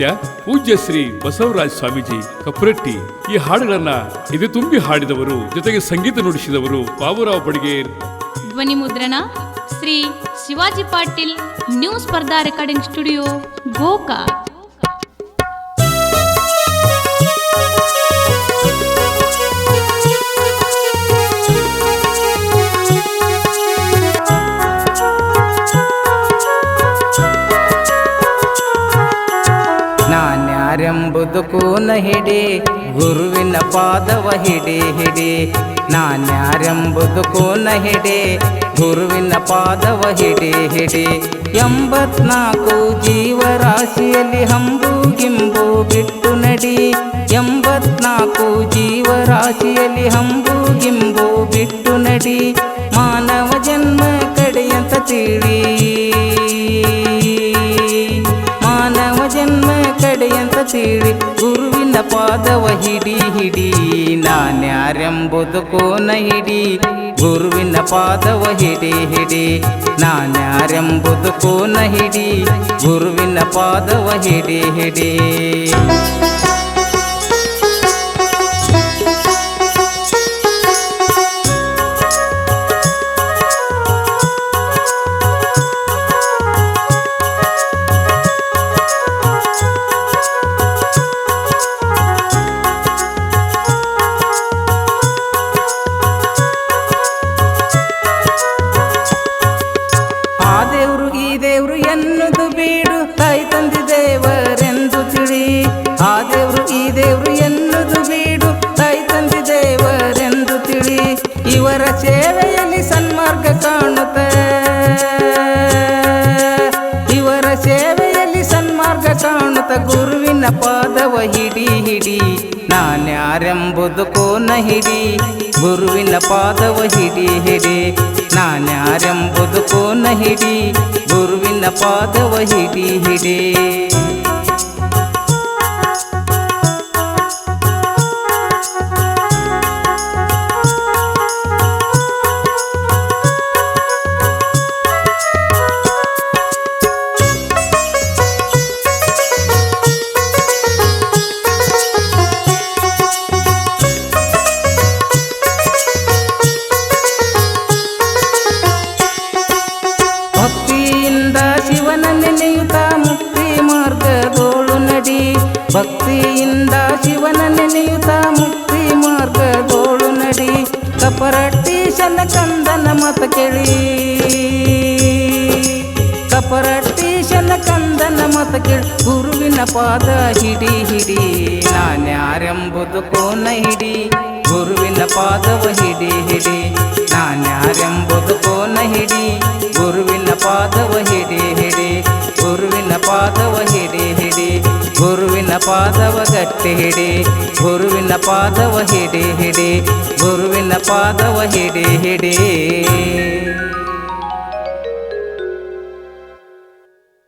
ಸಾಹಿತ್ಯ ಪೂಜ್ಯ ಶ್ರೀ ಬಸವರಾಜ ಸ್ವಾಮೀಜಿ ಕಪ್ರಟ್ಟಿ. ಈ ಹಾಡುಗಳನ್ನ ಇದು ತುಂಬಿ ಹಾಡಿದವರು, ಜೊತೆಗೆ ಸಂಗೀತ ನುಡಿಸಿದವರು ಬಾಬುರಾವ್ ಬಡಿಗೇರ್. ಧ್ವನಿ ಮುದ್ರಣ ಶ್ರೀ ಶಿವಾಜಿ ಪಾಟೀಲ್, ನ್ಯೂ ಸ್ಪರ್ಧಾ ರೆಕಾರ್ಡಿಂಗ್ ಸ್ಟುಡಿಯೋ, ಗೋಕಾಕ್. ನಾನ್ಯಾರೆಂಬುದು ಕೂನ ಹಿಡಿ, ಗುರುವಿನ ಪಾದವ ಹಿಡಿ ಹಿಡಿ. ನಾನ್ಯಾರೆಂಬುದು ಕೂನ ಹಿಡಿ, ಗುರುವಿನ ಪಾದವ ಹಿಡಿ ಹಿಡಿ. 84 ಜೀವರಾಶಿಯಲ್ಲಿ ಹಂಬು ಗಿಂಬು ಬಿಟ್ಟು ನಡಿ. 84 ಜೀವರಾಶಿಯಲ್ಲಿ ಹಂಬು ಗಿಂಬು ಬಿಟ್ಟು ನಡಿ. ಮಾನವ ಜನ್ಮ ಕಡೆಯಂತ ತಿಳಿ, ಮಾನವ ಜನ್ಮ ಕಡೆಯಂತ ತಿಳಿ. ಗುರುವಿನ ಪಾದವ ಹಿಡಿ ಹಿಡಿ. ನಾನ್ಯಾರೆಂಬುದು ಕೋನ ಹಿಡಿ, ಗುರುವಿನ ಪಾದವ ಹಿಡಿ ಹಿಡಿ. ನಾನ್ಯಾರೆಂಬುದು ಕೋನ ಹಿಡಿ, ಗುರುವಿನ ಪಾದವ ಹಿಡಿ ಹಿಡಿ. ಎನ್ನುವುದು ಬೀಡು, ತಾಯಿ ತಂದೆ ದೇವರೆಂದು ತಿಳಿ. ಆ ದೇವ್ರು ಈ ದೇವ್ರು ಎನ್ನುವುದು ಬೀಡು, ತಾಯಿ ತಂದೆ ದೇವರೆಂದು ತಿಳಿ. ಇವರ ಸೇವೆಯಲ್ಲಿ ಸನ್ಮಾರ್ಗ ಕಾಣುತ್ತ, ಇವರ ಸೇವೆಯಲ್ಲಿ ಸನ್ಮಾರ್ಗ ಕಾಣುತ್ತ. ಗುರುವಿನ ಪಾದವ ಹಿಡಿ ಹಿಡಿ. ನಾನ್ಯಾರೆಂಬುದು ಕೋನ ಹಿಡಿ, ಗುರುವಿನ ಪಾದವ ಹಿಡಿ ಹಿಡಿ. ನಾನ್ಯಾರೆಂಬುದು ಕೋನ ಹಿಡಿ, ಗುರುವಿನ ಪಾದವ ಹಿಡಿ ಹಿಡಿ. ಶಿವನ ನೆನೆಯುತ್ತ ಮುಕ್ತಿ ಮಾರ್ಗದೋಳು ನಡಿ. ಭಕ್ತಿಯಿಂದ ಶಿವನ ನೆನೆಯುತ್ತ ಮುಕ್ತಿ ಮಾರ್ಗದೋಳು ನಡಿ. ಕಪರಟ್ಟೀಶನ ಕಂದನ ಮತ ಕೇಳಿ, ಕಪರಟ್ಟೀಶನ ಕಂದನ ಮತ ಕೇಳಿ. ಗುರುವಿನ ಪಾದ ಹಿಡಿ ಹಿಡಿ. ನಾನ್ಯಾರೆಂಬುದು ಕೋನ ಹಿಡಿ, ಗುರುವಿನ ಪಾದವ ಹಿಡಿ ಹಿಡಿ. ನಾನ್ಯಾರೆಂಬುದು ಕೋನ ಹಿಡಿ, ಗುರುವಿನ ಪಾದವ ಹಿಡಿ ಹಿಡಿ. ಗುರುವಿನ ಪಾದವ ಹಿಡಿ ಹಿಡಿ. ಗುರುವಿನ ಪಾದವ ಗಟ್ಟಿ ಹಿಡಿ. ಗುರುವಿನ ಪಾದವ ಹಿಡಿ ಹಿಡಿ. ಗುರುವಿನ ಪಾದವ ಹಿಡಿ ಹಿಡಿ.